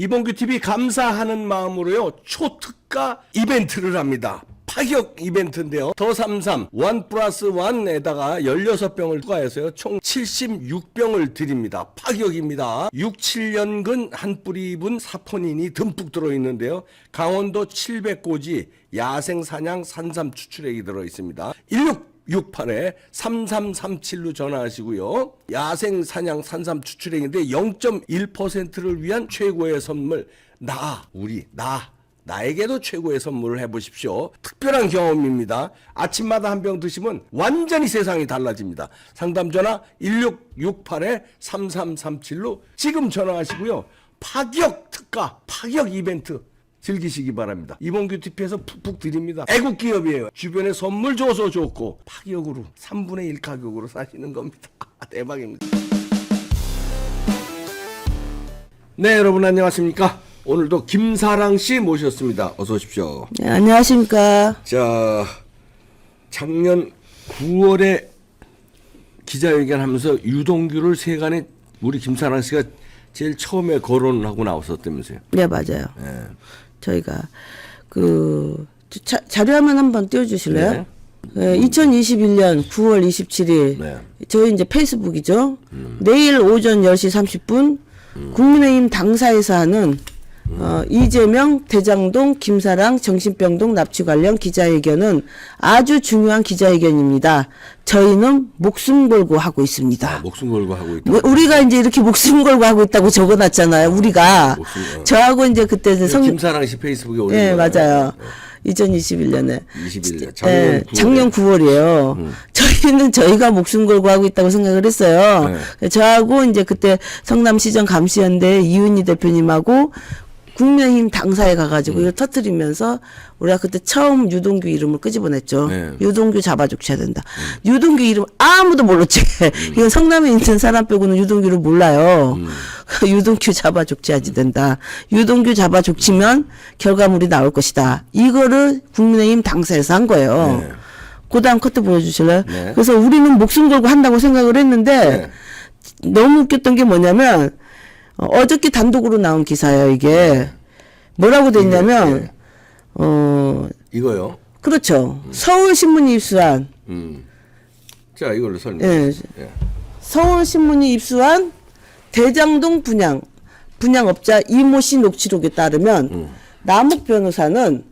이봉규 TV 감사하는 마음으로요 초특가 이벤트를 합니다. 파격 이벤트인데요. 더 삼삼 1+1에다가 16병을 추가해서요 총 76병을 드립니다. 파격입니다. 6, 7년근 한 뿌리 입은 사포닌이 듬뿍 들어있는데요. 강원도 700고지 야생사냥 산삼 추출액이 들어있습니다. 1668에 3337로 전화하시고요. 야생사냥 산삼 추출액인데 0.1%를 위한 최고의 선물 나에게도 최고의 선물을 해보십시오. 특별한 경험입니다. 아침마다 한 병 드시면 완전히 세상이 달라집니다. 상담전화 1668-3337로 지금 전화하시고요. 파격 특가, 파격 이벤트 즐기시기 바랍니다. 이봉규 TV에서 푹푹 드립니다. 애국기업이에요. 주변에 선물 줘서 좋고 파격으로 3분의 1 가격으로 사시는 겁니다. 대박입니다. 네, 여러분 안녕하십니까? 오늘도 김사랑 씨 모셨습니다. 어서 오십시오. 네, 안녕하십니까. 자, 작년 9월에 기자회견하면서 유동규를 세간에 우리 김사랑 씨가 제일 처음에 거론하고 나왔었다면서요. 네, 맞아요. 네. 저희가 자료 화면 한번 띄워주실래요? 네. 2021년 9월 27일 네. 저희 이제 페이스북이죠. 내일 오전 10시 30분 국민의힘 당사에서 하는 이재명, 대장동, 김사랑, 정신병동 납치 관련 기자회견은 아주 중요한 기자회견입니다. 저희는 목숨 걸고 하고 있습니다. 목숨 걸고 하고 있다. 우리가 이제 이렇게 목숨 걸고 하고 있다고 적어놨잖아요. 우리가. 저하고 이제 그때 김사랑 씨 페이스북에 올린 네, 거예요. 맞아요. 2021년에. 21년. 작년 9월이에요. 저희는 저희가 목숨 걸고 하고 있다고 생각을 했어요. 네. 저하고 이제 그때 성남시정 감시연대 이윤희 대표님하고 국민의힘 당사에 가가지고 이걸 터뜨리면서 우리가 그때 처음 유동규 이름을 끄집어냈죠. 네. 유동규 잡아죽혀야 된다. 유동규 이름 아무도 몰랐지. 이건 성남에 있는 사람 빼고는 유동규를 몰라요. 유동규 잡아죽혀야지 된다. 유동규 잡아죽히면 결과물이 나올 것이다. 이거를 국민의힘 당사에서 한 거예요. 네. 그 다음 커트 보여주실래요? 네. 그래서 우리는 목숨 걸고 한다고 생각을 했는데 너무 웃겼던 게 뭐냐면 어저께 단독으로 나온 기사예요, 이게. 뭐라고 돼 있냐면, 이거요? 그렇죠. 서울신문이 입수한, 자, 이걸로 설명해 주세요. 예. 서울신문이 입수한 대장동 분양업자 이모 씨 녹취록에 따르면, 남욱 변호사는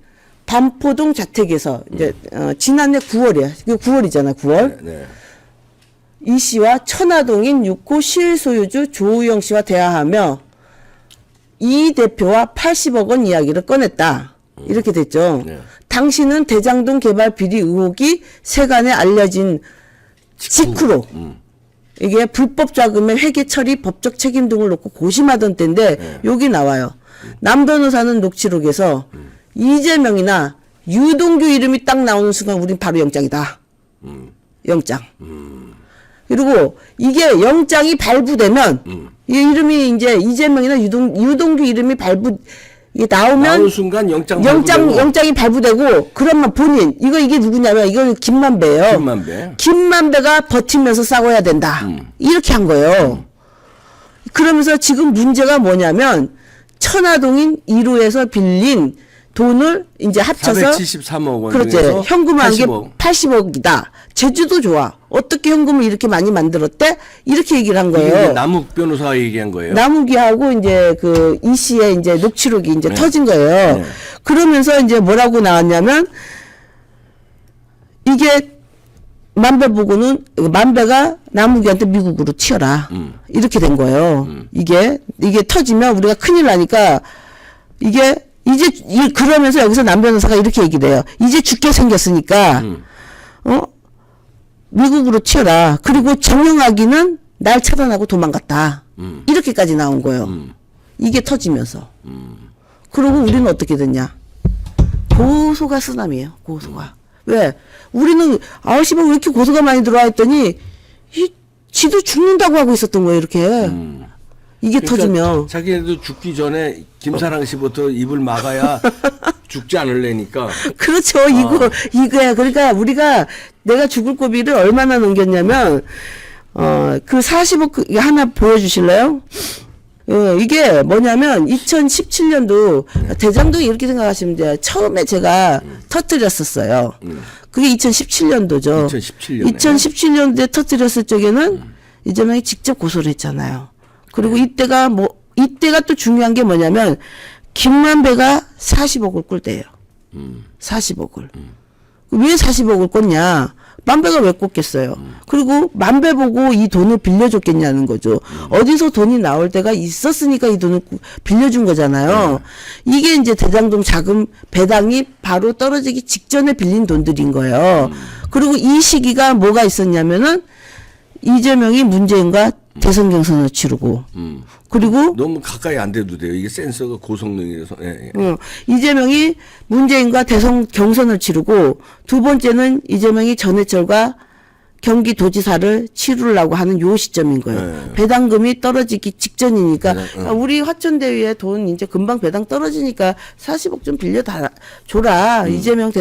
반포동 자택에서, 이제, 지난해 9월이야. 이게 9월이잖아, 9월. 네. 이 씨와 천화동인 6호 실소유주 조우영 씨와 대화하며 이 대표와 80억 원 이야기를 꺼냈다. 이렇게 됐죠. 네. 당시는 대장동 개발 비리 의혹이 세간에 알려진 직후로 이게 불법 자금의 회계 처리 법적 책임 등을 놓고 고심하던 때인데 여기 나와요. 남 변호사는 녹취록에서 이재명이나 유동규 이름이 딱 나오는 순간 우린 바로 영장이다. 영장. 그리고 이게 영장이 발부되면 이 이름이 이제 이재명이나 유동규 이름이 이게 나오면 순간 영장이 발부되고 그러면 본인 이게 누구냐면 이건 김만배예요. 김만배가 버티면서 싸워야 된다. 이렇게 한 거예요. 그러면서 지금 문제가 뭐냐면 천화동인 1호에서 빌린 돈을 이제 합쳐서 473억 원 그렇죠. 현금한 게 80억이다. 제주도 좋아. 어떻게 현금을 이렇게 많이 만들었대? 이렇게 얘기를 한 거예요. 남욱 변호사가 얘기한 거예요. 남욱이하고 이제 이 씨의 이제 녹취록이 이제 터진 거예요. 네. 그러면서 이제 뭐라고 나왔냐면 이게 만배가 남욱이한테 미국으로 튀어라. 이렇게 된 거예요. 이게 터지면 우리가 큰일 나니까 그러면서 여기서 남 변호사가 이렇게 얘기를 해요. 이제 죽게 생겼으니까, 미국으로 튀어라. 그리고 정영학이는 날 차단하고 도망갔다. 이렇게까지 나온 거예요. 이게 터지면서. 그리고 우리는 어떻게 됐냐. 고소가 쓰나미예요. 고소가. 왜? 우리는 9시면 왜 이렇게 고소가 많이 들어와 했더니, 지도 죽는다고 하고 있었던 거예요, 이렇게. 이게 터지면. 자기네도 죽기 전에 김사랑 씨부터 입을 막아야 죽지 않을래니까. 그렇죠. 이거야. 그러니까 내가 죽을 고비를 얼마나 넘겼냐면, 그 40억 하나 보여주실래요? 이게 뭐냐면 2017년도 대장동이 이렇게 생각하시면 돼요. 처음에 제가 터뜨렸었어요. 그게 2017년도죠. 2017년에. 2017년도에 터뜨렸을 적에는 이재명이 직접 고소를 했잖아요. 그리고 이때가 또 중요한 게 뭐냐면 김만배가 40억을 꿀 때예요. 40억을. 왜 40억을 꿨냐? 만배가 왜 꿨겠어요? 그리고 만배 보고 이 돈을 빌려줬겠냐는 거죠. 어디서 돈이 나올 때가 있었으니까 이 돈을 빌려준 거잖아요. 이게 이제 대장동 자금 배당이 바로 떨어지기 직전에 빌린 돈들인 거예요. 그리고 이 시기가 뭐가 있었냐면은 이재명이 문재인과 대선 경선을 치르고 그리고 너무 가까이 안 돼도 돼요. 이게 센서가 고성능이라서. 예, 예. 이재명이 문재인과 대선 경선을 치르고 두 번째는 이재명이 전해철과 경기도지사를 치르려고 하는 요 시점인 거예요. 네. 배당금이 떨어지기 직전이니까 배당, 우리 화천대유에 돈 이제 금방 배당 떨어지니까 40억 좀 빌려 줘라. 이재명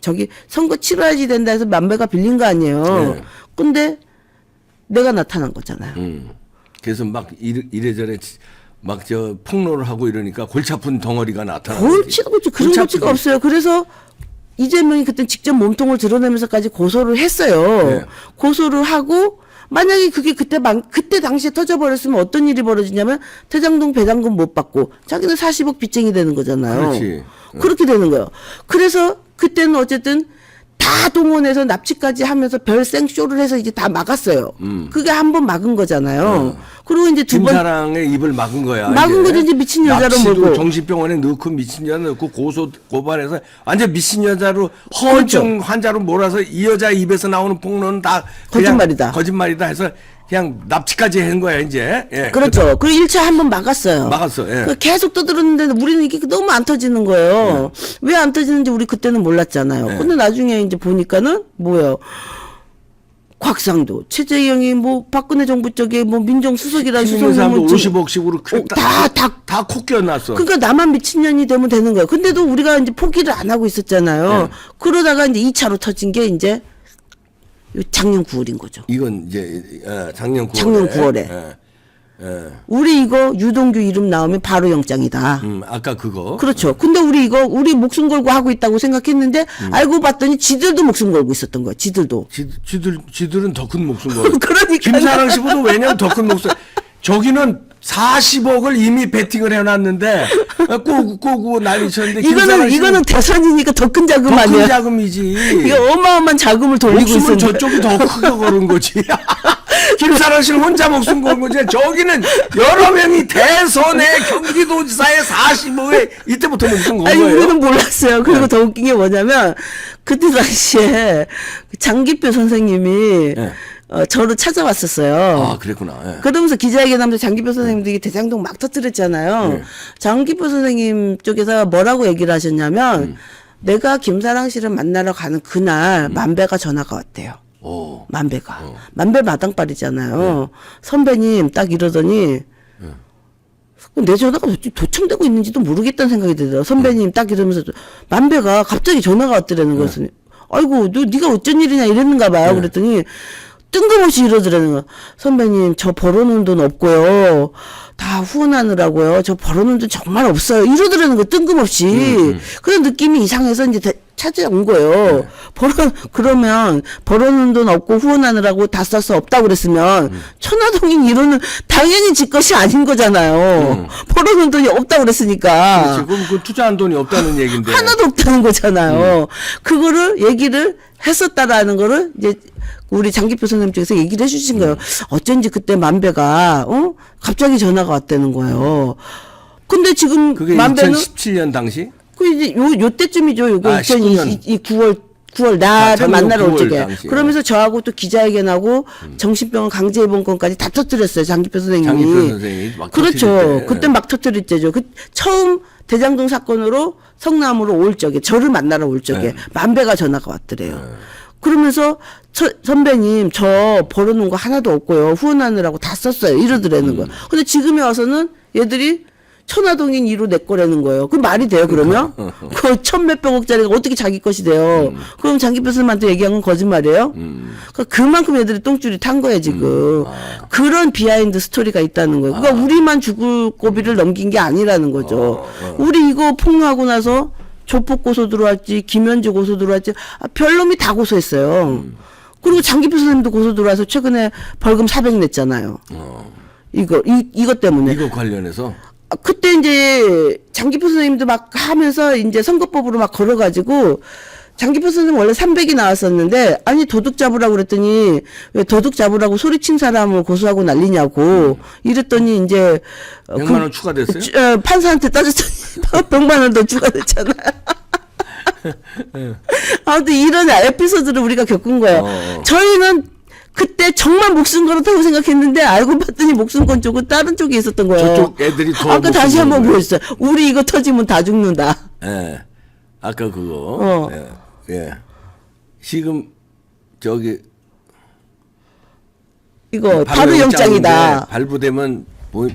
저기 선거 치러야지 된다 해서 만배가 빌린 거 아니에요. 네. 근데 내가 나타난 거잖아요. 그래서 막 이래저래 막 저 폭로를 하고 이러니까 골치 아픈 덩어리가 나타나는 골치도 그렇죠. 그런 골치가 없어요. 그래서 이재명이 그때 직접 몸통을 드러내면서까지 고소를 했어요. 네. 고소를 하고 만약에 그게 그때 당시에 터져버렸으면 어떤 일이 벌어지냐면 대장동 배당금 못 받고 자기는 40억 빚쟁이 되는 거잖아요. 그렇지. 그렇게 되는 거예요. 그래서 그때는 어쨌든 다 동원해서 납치까지 하면서 별 생쇼를 해서 이제 다 막았어요. 그게 한 번 막은 거잖아요. 그리고 이제 두 번 김사랑의 입을 막은 거야. 막은 거죠. 이제 미친 여자로 납치도 몰고. 정신병원에 넣고 미친 여자 넣고 고발해서 완전 미친 여자로 허언증 환자로 몰아서 이 여자 입에서 나오는 폭로는 다 그냥 거짓말이다 해서 그냥 납치까지 한 거야 이제. 예. 그렇죠. 그리고 1차 한 번 막았어요. 막았어. 예. 계속 떠들었는데 우리는 이게 너무 안 터지는 거예요. 왜 안 터지는지 우리 그때는 몰랐잖아요. 예. 근데 나중에 이제 보니까는 뭐예요? 곽상도, 최재형이 뭐 박근혜 정부 쪽에 뭐 민정수석이라 수석님은 사람도 수석님은 50억씩으로 다코 껴놨어. 그러니까 나만 미친년이 되면 되는 거예요. 근데도 우리가 이제 포기를 안 하고 있었잖아요. 그러다가 이제 2차로 터진 게 이제 작년 9월인 거죠. 이건 이제 작년 9월에. 작년 9월에. 우리 이거 유동규 이름 나오면 바로 영장이다. 아까 그거. 그렇죠. 근데 우리 목숨 걸고 하고 있다고 생각했는데 알고 봤더니 지들도 목숨 걸고 있었던 거야. 지들도. 지들은 더 큰 목숨 걸어. 그러니까 김사랑 씨보다 왜냐면 더 큰 목숨. 저기는 40억을 이미 베팅을 해놨는데 꼬고 난리쳤는데 이거는 대선이니까 더 큰 자금 더 아니야. 큰 자금이지. 이게 어마어마한 자금을 돌리고 목숨은 있었는데. 저쪽이 더 크게 걸은 거지. 김사랑 씨는 혼자 목숨 건 거지. 저기는 여러 명이 대선에 경기도지사에 40억에 이때부터 목숨 건 아니 거예요. 우리는 몰랐어요. 그리고 더 웃긴 게 뭐냐면 그때 당시에 장기표 선생님이 네. 저를 찾아왔었어요. 아 그랬구나. 예. 그러면서 기자회견하면서 장기표 선생님들이 대장동 막 터뜨렸잖아요. 장기표 선생님 쪽에서 뭐라고 얘기를 하셨냐면 내가 김사랑 씨를 만나러 가는 그날 만배가 전화가 왔대요. 오. 만배가. 만배 마당발이잖아요. 선배님 딱 이러더니 내 전화가 도청되고 있는지도 모르겠다는 생각이 들더라고요. 선배님 딱 이러면서 만배가 갑자기 전화가 왔더라는 거였어요. 아이고 네가 어쩐 일이냐 이랬는가 봐요. 그랬더니 뜬금없이 이러더라는 거야. 선배님 저 벌어놓은 돈 없고요. 다 후원하느라고요. 저 벌어놓은 돈 정말 없어요. 이러더라는 거 뜬금없이. 그런 느낌이 이상해서 이제 찾아온 거예요. 그러면 벌어놓은 돈 없고 후원하느라고 다 써서 없다고 그랬으면 천화동인 이론은 당연히 지 것이 아닌 거잖아요. 벌어놓은 돈이 없다고 그랬으니까. 그렇지. 그럼 그 투자한 돈이 없다는 얘긴데. 하나도 없다는 거잖아요. 그거를 얘기를 했었다라는 거를 이제 우리 장기표 선생님 쪽에서 얘기를 해주신 거예요. 어쩐지 그때 만배가 갑자기 전화가 왔다는 거예요. 근데 지금 그게 만배는 2017년 당시? 그 이제 요 때쯤이죠. 요게 2022 9월 나를 작년 만나러 올 9월 적에. 당시에. 그러면서 저하고 또 기자회견하고 정신병원 강제 입원권까지 다 터뜨렸어요. 장기표 선생님이. 장기표 선생님이 막 그렇죠. 터뜨릴 때. 그때 막 터뜨릴 때죠. 처음 대장동 사건으로 성남으로 올 적에 저를 만나러 올 적에 만배가 전화가 왔더래요. 그러면서 선배님 저 벌어놓은 거 하나도 없고요. 후원하느라고 다 썼어요. 이러더라는 거야. 근데 지금에 와서는 얘들이 천화동인 1호 내 거라는 거예요. 그럼 말이 돼요, 그러면? 그 천몇백억짜리가 어떻게 자기 것이 돼요? 그럼 장기표 스님한테 얘기한 건 거짓말이에요? 그러니까 그만큼 애들이 똥줄이 탄 거예요, 지금. 그런 비하인드 스토리가 있다는 거예요. 그러니까 우리만 죽을 고비를 넘긴 게 아니라는 거죠. 우리 이거 폭로하고 나서 조폭 고소 들어왔지, 김현주 고소 들어왔지, 별 놈이 다 고소했어요. 그리고 장기표 선생님도 고소 들어와서 최근에 벌금 400 냈잖아요. 이것 때문에. 이거 관련해서 그때 이제 장기표 선생님도 막 하면서 이제 선거법으로 막 걸어가지고 장기표 선생님 원래 300이 나왔었는데 아니 도둑 잡으라고 그랬더니 왜 도둑 잡으라고 소리친 사람을 고소하고 난리냐고 이랬더니 이제 100만 원 추가됐어요? 판사한테 따졌더니 100만 원 더 추가됐잖아요. 아무튼 이런 에피소드를 우리가 겪은 거예요. 저희는 그때 정말 목숨 걸었다고 생각했는데 알고 봤더니 목숨 건 쪽은 다른 쪽에 있었던 거예요. 저쪽 애들이 더 아까 다시 한번 보여주세요. 우리 이거 터지면 다 죽는다. 예. 아까 그거. 예. 지금 저기 이거 바로 영장이다. 발부되면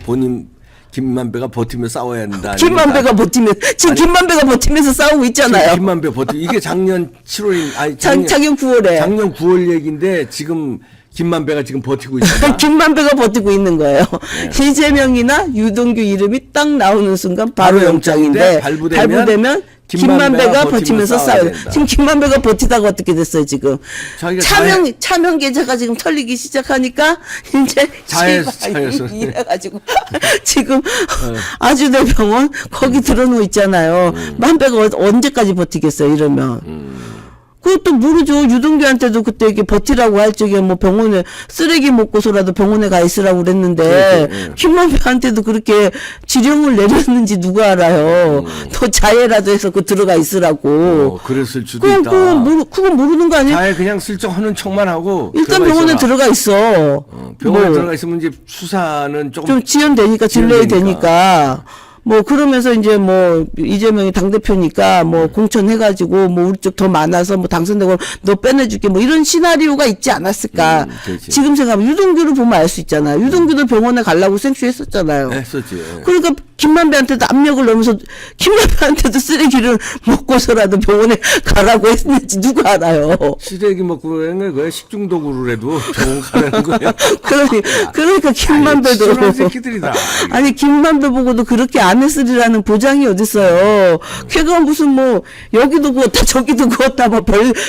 본인 김만배가 버티며 싸워야 한다. 김만배가 버티면 지금 김만배가 버티면서 싸우고 있잖아요. 김만배 이게 작년 7월인 아니 작년 9월에 작년 9월 얘기인데 지금 김만배가 지금 버티고 있다. 김만배가 버티고 있는 거예요. 이재명이나 유동규 이름이 딱 나오는 순간 바로 영장인데 발부되면 김만배가 버티면서 싸워요. 지금 김만배가 버티다가 어떻게 됐어요, 지금? 차명 계좌가 지금 털리기 시작하니까 이제 자해서 이래가지고 지금 아주대 병원 거기 들어놓고 있잖아요. 만배가 언제까지 버티겠어요, 이러면. 그것도 모르죠. 유동규한테도 그때 이렇게 버티라고 할 적에 뭐 병원에 쓰레기 먹고서라도 병원에 가 있으라고 그랬는데 김만배한테도 그렇게 지령을 내렸는지 누가 알아요. 더 자해라도 해서 그 들어가 있으라고. 그랬을 수도 있다. 그건 모르는 거 아니에요? 자해 그냥 슬쩍 하는 척만 하고 일단 병원에 들어가 있어. 병원에 들어가 있으면 이제 수사는 좀 지연되니까 딜레이 되니까. 뭐 그러면서 이제 뭐 이재명이 당대표니까 뭐 공천해가지고 뭐 우리 쪽 더 많아서 뭐 당선되고 너 빼내줄게 뭐 이런 시나리오가 있지 않았을까. 지금 생각하면 유동규를 보면 알 수 있잖아요. 유동규도 병원에 가려고 생수했었잖아요. 했었지. 그러니까 김만배한테도 압력을 넣으면서 김만배한테도 쓰레기를 먹고서라도 병원에 가라고 했는지 누가 알아요. 쓰레기 먹고 하는 거야. 식중독으로라도 병원 가라는 거야. 그러니까 김만배도 새끼들이다. 아니 김만배 보고도 그렇게 안 했으리라는 보장이 어딨어요. 걔가 무슨 뭐 여기도 구웠다 저기도 구웠다 뭐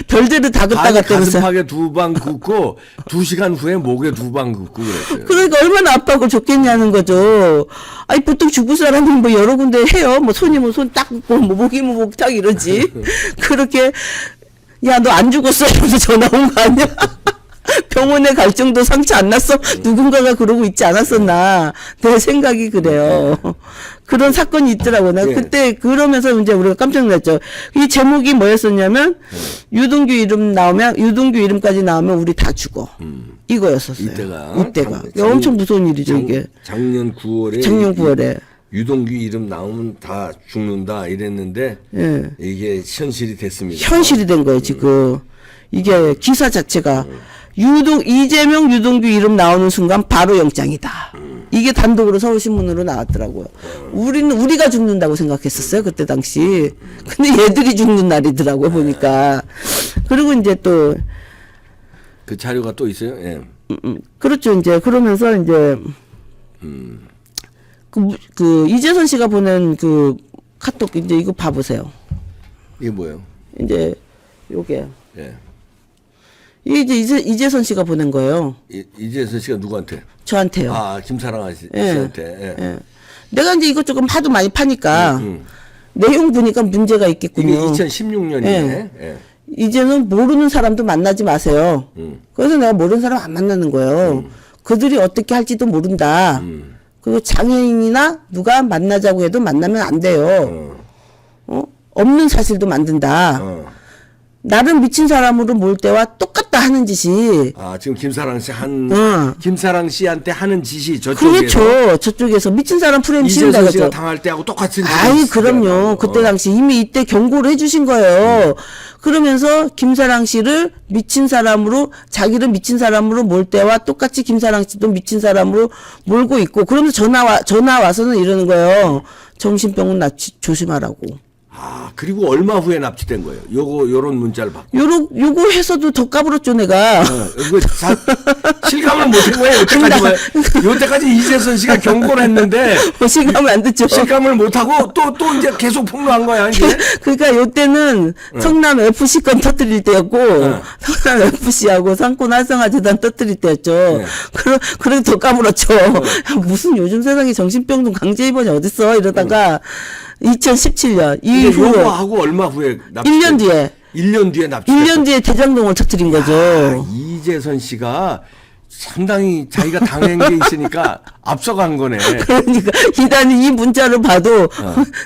별대로 다 긋다 갔다면서. 가슴팍에 2방 긋고 2시간 후에 목에 2방 긋고 그랬어요. 그러니까 얼마나 압박을 줬겠냐는 거죠. 아니 보통 죽을 사람은 뭐 여러 군데 해요. 뭐 손이 뭐 손 딱 긋고 뭐 목이 뭐 목 딱 이러지. 그렇게 야 너 안 죽었어 이러면서 전화 온 거 아니야? 병원에 갈 정도 상처 안 났어? 누군가가 그러고 있지 않았었나? 내 생각이 그래요. 그런 사건이 있더라고요. 나 그때 그러면서 이제 우리가 깜짝 놀랐죠. 이 제목이 뭐였었냐면 유동규 이름까지 나오면 우리 다 죽어. 이거였었어요. 이때가 엄청 무서운 일이죠, 이게. 작년 9월에 유동규 이름 나오면 다 죽는다 이랬는데 이게 현실이 됐습니다. 현실이 된 거예요, 지금. 이게 기사 자체가 이재명 유동규 이름 나오는 순간 바로 영장이다. 이게 단독으로 서울신문으로 나왔더라고요. 우리가 죽는다고 생각했었어요, 그때 당시. 근데 얘들이 죽는 날이더라고요, 보니까. 그리고 이제 또 그 자료가 또 있어요. 예. 그렇죠. 이제 그러면서 이제 그 이재선 씨가 보낸 그 카톡 이제 이거 봐보세요. 이게 뭐예요? 이제 요게. 예. 이게 이제 이재선 씨가 보낸 거예요. 이재선 씨가 누구한테? 저한테요. 아, 김사랑 씨한테. 예. 내가 이제 이것 조금 하도 많이 파니까 내용 보니까 문제가 있겠군요. 이게 2016년이네. 예. 이제는 모르는 사람도 만나지 마세요. 그래서 내가 모르는 사람 안 만나는 거예요. 그들이 어떻게 할지도 모른다. 그리고 장애인이나 누가 만나자고 해도 만나면 안 돼요. 없는 사실도 만든다. 나를 미친 사람으로 몰 때와 똑같다 하는 짓이 아, 지금 김사랑 씨한테 하는 짓이 저쪽에서 그렇죠. 저쪽에서 미친 사람 프레임 이재선 씌운다 씨가 그죠. 당할 때하고 똑같은 아이 짓을 그럼요. 했다고. 그때 당시 이미 이때 경고를 해주신 거예요. 그러면서 김사랑 씨를 미친 사람으로 자기를 미친 사람으로 몰 때와 똑같이 김사랑 씨도 미친 사람으로 몰고 있고 그러면서 전화 와서는 이러는 거예요. 정신병은 납치 조심하라고. 아, 그리고 얼마 후에 납치된 거예요. 요런 문자를 받고. 요거 해서도 더 까불었죠 내가. 이거 실감을 못한 거예요. 여태까지 이재선 씨가 경고를 했는데 실감을 안 듣죠. 실감을 못하고 또 이제 계속 폭로한 거야 이제. 그러니까 요때는 성남 FC 건 터뜨릴 때였고 성남 FC하고 상권 활성화재단 터뜨릴 때였죠. 그래도 더 까불었죠. 무슨 요즘 세상에 정신병동 강제 입원이 어딨어 이러다가 2017년 이후로 하고 얼마 후에 1년 뒤에 1년 뒤에 납치. 1년 뒤에 대장동을 터뜨린 거죠. 이재선 씨가 상당히 자기가 당한 게 있으니까 앞서간 거네. 그러니까 이단이 이 문자를 봐도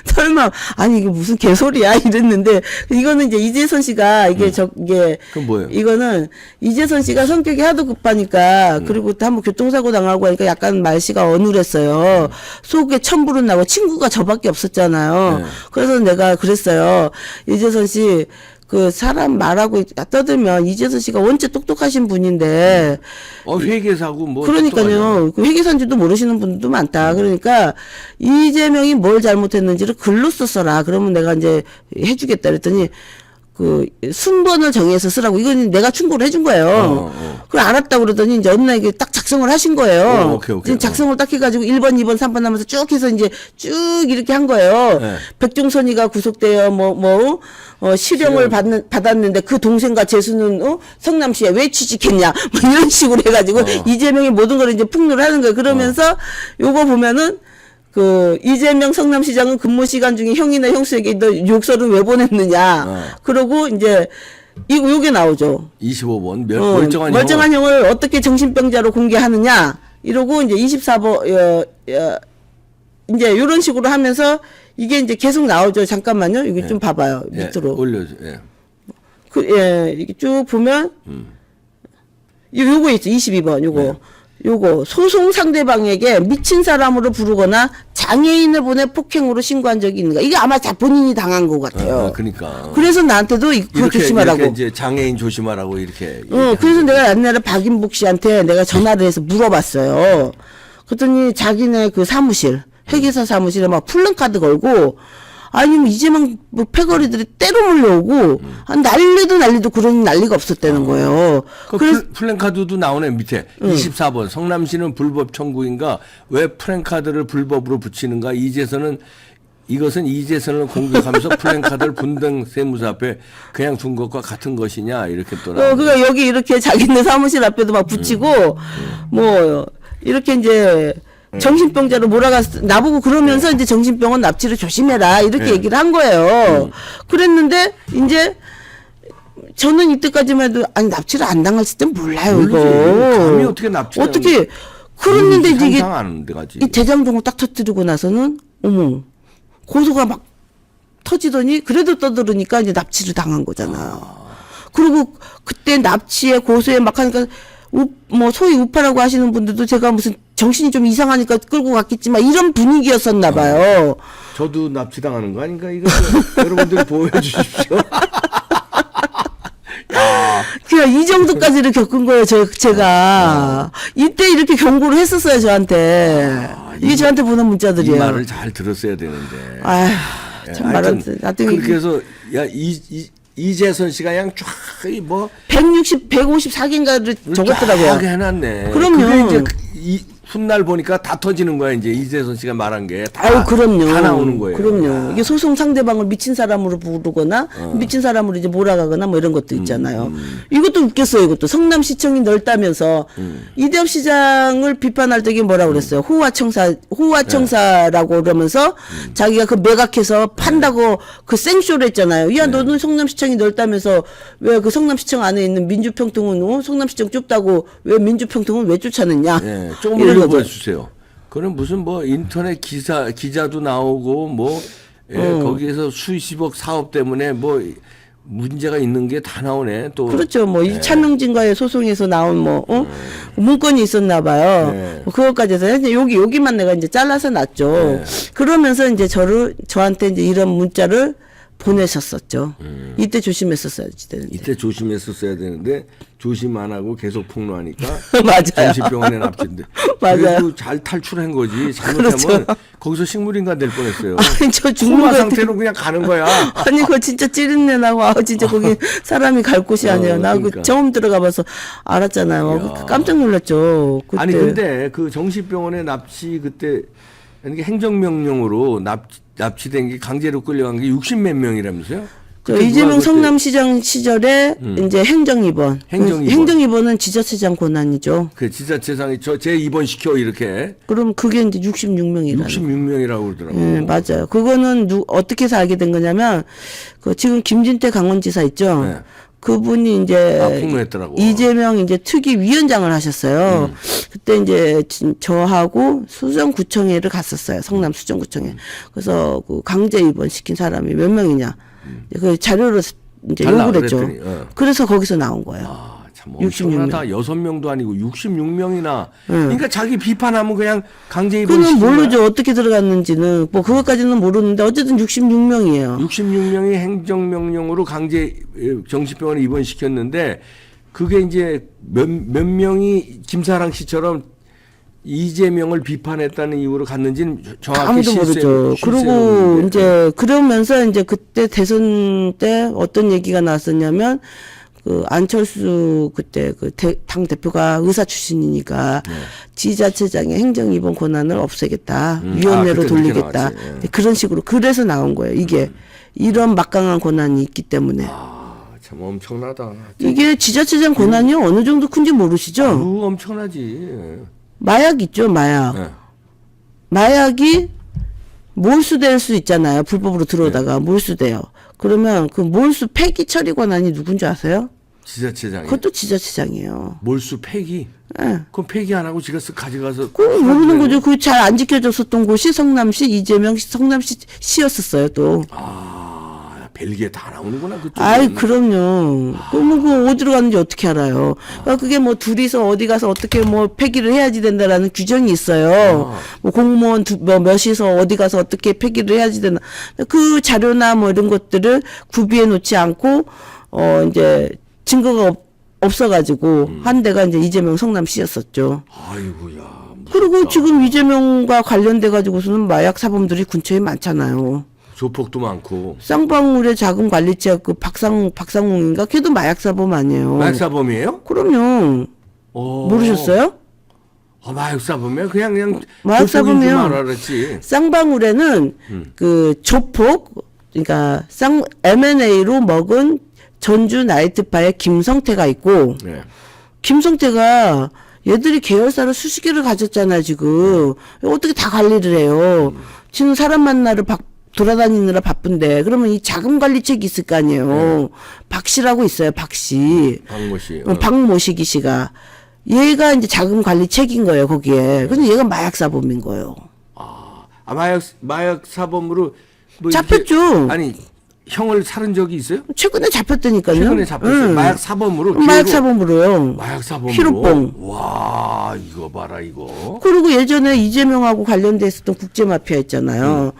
설마 아니 이게 무슨 개소리야 이랬는데 이거는 이제 이재선 씨가 이게 이게 그건 뭐예요? 이거는 이재선 씨가 성격이 하도 급하니까 그리고 또 한번 교통사고 당하고 하니까 약간 말씨가 어눌했어요. 속에 천불은 나고 친구가 저밖에 없었잖아요. 그래서 내가 그랬어요. 이재선 씨 그 사람 말하고 떠들면 이재선 씨가 원체 똑똑하신 분인데 회계사고 뭐 그러니까요. 그 회계사인지도 모르시는 분들도 많다. 그러니까 이재명이 뭘 잘못했는지를 글로 썼어라. 그러면 내가 이제 해주겠다 그랬더니 그 순번을 정해서 쓰라고 이건 내가 충고를 해준 거예요. 그걸 알았다 그러더니 이제 어느 날 이게 딱 작성을 하신 거예요. 오케이. 지금 작성을 딱 해가지고 1번, 2번, 3번 하면서 쭉 해서 이제 쭉 이렇게 한 거예요. 네. 백종선이가 구속되어 실형을 받았는데 그 동생과 재수는 성남시에 왜 취직했냐 뭐 이런 식으로 해가지고 이재명이 모든 걸 이제 폭로를 하는 거예요. 그러면서 요거 보면은 그 이재명 성남시장은 근무 시간 중에 형이나 형수에게 너 욕설을 왜 보냈느냐. 그러고 이제 요게 나오죠. 25번 멀쩡한 형을 어떻게 정신병자로 공개하느냐. 이러고 이제 24번 이제 요런 식으로 하면서 이게 이제 계속 나오죠. 잠깐만요. 이거 좀 봐봐요. 밑으로. 올려줘. 이게 쭉 보면 요거 있죠. 22번 요거. 요거 소송 상대방에게 미친 사람으로 부르거나 장애인을 보내 폭행으로 신고한 적이 있는가? 이게 아마 다 본인이 당한 것 같아요. 그러니까. 그래서 나한테도 그거 조심하라고. 이렇게 이제 장애인 조심하라고 이렇게. 그래서 내가 옛날에 박인복 씨한테 내가 전화를 해서 물어봤어요. 그랬더니 자기네 그 사무실 회계사 사무실에 막 플랜카드 걸고 아니면 이재명 뭐 패거리들이 때로 몰려오고 난리도 그런 난리가 없었다는 거예요. 그래서 플랜카드도 나오네 밑에 24번 성남시는 불법 청구인가 왜 플랜카드를 불법으로 붙이는가 이것은 이재선을 공격하면서 플랜카드를 분당 세무사 앞에 그냥 둔 것과 같은 것이냐 이렇게 또 그러니까 여기 이렇게 자기네 사무실 앞에도 막 붙이고 뭐 이렇게 이제 정신병자로 몰아갔 나보고 그러면서 이제 정신병원 납치를 조심해라 이렇게 얘기를 한 거예요. 그랬는데 이제 저는 이때까지만 해도 아니 납치를 안 당했을 땐 몰라요 이거. 감히 어떻게 납치? 어떻게 그랬는데 이제 이게 이 대장동을 딱 터뜨리고 나서는 어머 고소가 막 터지더니 그래도 떠들으니까 이제 납치를 당한 거잖아요. 그리고 그때 납치에 고소에 막 하니까 뭐 소위 우파라고 하시는 분들도 제가 무슨 정신이 좀 이상하니까 끌고 갔겠지만 이런 분위기였었나 봐요. 저도 납치당하는 거 아닌가 이거 여러분들 보여주십시오. 그냥 이 정도까지를 겪은 거예요, 제가. 이때 이렇게 경고를 했었어요, 저한테. 이게 저한테 보낸 문자들이에요. 이 말을 잘 들었어야 되는데. 아휴, 참 말은, 그렇게 해서, 이재선 씨가 그냥 쫙, 154개인가를 적었더라고요. 쫙 해놨네. 그럼요. 그게 이제 훗날 보니까 다 터지는 거야, 이제 이재선 씨가 말한 게. 그럼요. 다 나오는 거예요. 그럼요. 이게 소송 상대방을 미친 사람으로 부르거나, 미친 사람으로 이제 몰아가거나 뭐 이런 것도 있잖아요. 이것도 웃겼어요, 이것도. 성남시청이 넓다면서, 이대업 시장을 비판할 때 이게 뭐라 그랬어요? 호화청사라고 그러면서, 자기가 그 매각해서 판다고 그 생쇼를 했잖아요. 야, 너는 성남시청이 넓다면서, 왜 그 성남시청 안에 있는 민주평통은, 성남시청 좁다고, 왜 민주평통은 왜 쫓아냈냐? 조금 올려보여주세요. 그럼 무슨 인터넷 기자도 나오고 거기에서 수십억 사업 때문에 문제가 있는 게 다 나오네. 또 그렇죠. 뭐 이 차명진과의 소송에서 나온 뭐 문건이 있었나 봐요. 네. 뭐 그것까지 해서 이제 여기만 내가 이제 잘라서 놨죠. 네. 그러면서 이제 저한테 이제 이런 문자를 보내셨었죠. 이때 조심했었어야지 되는데. 이때 조심했었어야 되는데 조심 안 하고 계속 폭로하니까 맞아요. 정신병원에 납치인데 맞아요. 그래도 잘 탈출한 거지. 잘못하면 그렇죠. 거기서 식물인간 될 뻔했어요. 아니 저 죽는 코마 거 상태로 그냥 가는 거야. 아니 그거 진짜 찌른내 나고 진짜 거기 사람이 갈 곳이 아니에요. 나 그러니까. 그 처음 들어가봐서 알았잖아요. 깜짝 놀랐죠. 그때. 아니 근데 그 정신병원에 납치 그때 이게 행정명령으로 납치된 게 강제로 끌려간 게 60몇 명이라면서요? 저 그때 이재명 누가 그때 성남시장 시절에 이제 행정입원. 행정입원. 행정입원은 지자체장 권한이죠. 그 지자체장이 제 입원 시켜 이렇게 그럼 그게 이제 66명이라는. 66명이라고 그러더라고. 예, 맞아요. 그거는 어떻게 해서 알게 된 거냐면 그 지금 김진태 강원지사 있죠. 네. 그분이 이제 폭로했더라고. 이재명 이제 특위 위원장을 하셨어요. 그때 이제 저하고 수정구청회를 갔었어요. 성남 수정구청회. 그래서 그 강제 입원시킨 사람이 몇 명이냐. 그 자료로 이제 달라 요구를 했죠. 그랬더니, 그래서 거기서 나온 거예요. 아, 참 엄청나다. 6명도 아니고 66명이나. 네. 그러니까 자기 비판하면 그냥 강제 입원 그는 시키는 모르죠. 어떻게 들어갔는지는. 뭐 그것까지는 모르는데 어쨌든 66명이에요. 66명이 행정명령으로 강제 정신병원에 입원시켰는데 그게 이제 몇 명이 김사랑 씨처럼 이재명을 비판했다는 이유로 갔는지는 정확히 아무도 모르죠. 그리고 이제 그러면서 이제 그때 대선 때 어떤 얘기가 나왔었냐면 그 안철수 그때 그 당 대표가 의사 출신이니까 지자체장의 행정입원 권한을 없애겠다. 위원회로 그때 그렇게 돌리겠다. 나왔지. 예. 그런 식으로 그래서 나온 거예요. 이게 이런 막강한 권한이 있기 때문에. 참 엄청나다. 이게 지자체장 권한이 어느 정도 큰지 모르시죠? 엄청나지. 마약 있죠, 마약. 네. 마약이 몰수될 수 있잖아요. 불법으로 들어오다가 몰수돼요. 그러면 그 몰수 폐기 처리 권한이 누군지 아세요? 지자체장이. 그것도 지자체장이에요. 몰수 폐기. 예. 그럼 폐기 안 하고 지가 쓱 가져가서. 그거 모르는 거죠. 그 잘 안 지켜졌었던 곳이 성남시 이재명 성남시였었어요, 또. 벨기에 다 나오는구나 그쪽. 아이, 그럼요. 그러면 그 어디로 갔는지 어떻게 알아요? 그러니까 그게 뭐 둘이서 어디 가서 어떻게 뭐 폐기를 해야지 된다라는 규정이 있어요. 뭐 공무원 뭐 몇이서 어디 가서 어떻게 폐기를 해야지 된다. 그 자료나 뭐 이런 것들을 구비해 놓지 않고, 이제 증거가 없어가지고 한 데가 이제 이재명 성남시였었죠. 아이고야. 그리고 지금 이재명과 관련돼가지고서는 마약 사범들이 근처에 많잖아요. 조폭도 많고. 쌍방울의 자금관리체약 그 박상웅인가? 걔도 마약사범 아니에요. 마약사범이에요? 그럼요. 모르셨어요? 마약사범이야? 그냥 마약사범이에요. 알았지. 쌍방울에는 그 조폭, 그러니까 M&A로 먹은 전주 나이트바의 김성태가 있고, 네. 김성태가 얘들이 계열사를 수십 개를 가졌잖아요, 지금. 어떻게 다 관리를 해요. 지금 사람 만나러 돌아다니느라 바쁜데, 그러면 이 자금관리책이 있을 거 아니에요. 박 씨라고 있어요, 박 씨. 박모 씨. 박모시기 씨가. 얘가 이제 자금관리책인 거예요, 거기에. 근데 얘가 마약사범인 거예요. 마약사범으로. 뭐 잡혔죠. 이렇게, 아니, 형을 살은 적이 있어요? 최근에 잡혔다니까요. 최근에 잡혔어요. 마약사범으로. 마약사범으로요. 마약사범으로. 히로뽕. 와, 이거 봐라, 이거. 그리고 예전에 이재명하고 관련돼 있었던 국제마피아 있잖아요.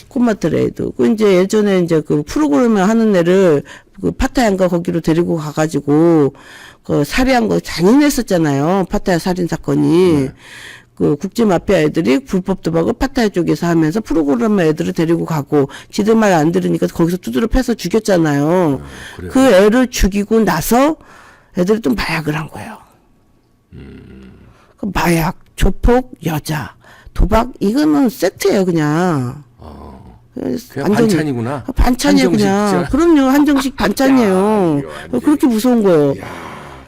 콤마트레이드. 그 이제 예전에 이제 그 프로그램을 하는 애를 그 파타야인가 거기로 데리고 가가지고 그 살해한 거 잔인했었잖아요. 파타야 살인 사건이. 그 국제마피아 애들이 불법 도박을 파타야 쪽에서 하면서 프로그램 애들을 데리고 가고 지들 말 안 들으니까 거기서 두드려 패서 죽였잖아요. 그 애를 죽이고 나서 애들이 또 마약을 한 거예요. 그 마약, 조폭, 여자, 도박 이거는 세트예요 그냥. 그냥 완전히 반찬이구나. 반찬이에요 한정식 그냥. 진짜. 그럼요 한정식 반찬이에요. 그렇게 무서운 거예요.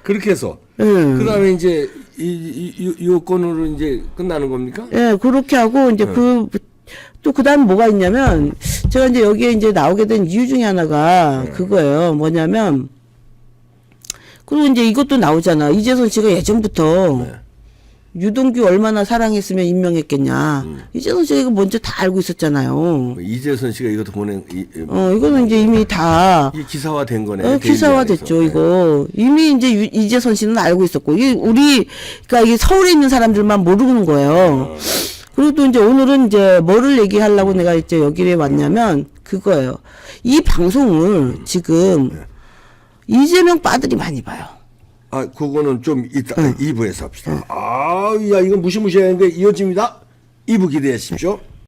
그렇게 해서. 그 다음에 이제 이 건으로 이제 끝나는 겁니까? 예, 그렇게 하고 이제 또 그다음 뭐가 있냐면 제가 이제 여기에 이제 나오게 된 이유 중에 하나가 그거예요. 뭐냐면 그리고 이제 이것도 나오잖아. 이재선 씨가 예전부터 유동규 얼마나 사랑했으면 임명했겠냐. 이재선 씨가 이거 먼저 다 알고 있었잖아요. 이재선 씨가 이것도 이거는 이제 이미 다 이게 기사화된 거네. 기사화됐죠. 네. 이거 이미 이제 이재선 씨는 알고 있었고, 이게 그러니까 이게 서울에 있는 사람들만 모르는 거예요. 그리고 또 이제 오늘은 이제 뭐를 얘기하려고 내가 이제 여기에 왔냐면 그거예요. 이 방송을 지금 이재명 빠들이 많이 봐요. 아, 그거는 좀 이따 2부에서 합시다. 아, 야, 이건 무시무시했는데 이어집니다. 2부 기대하십시오.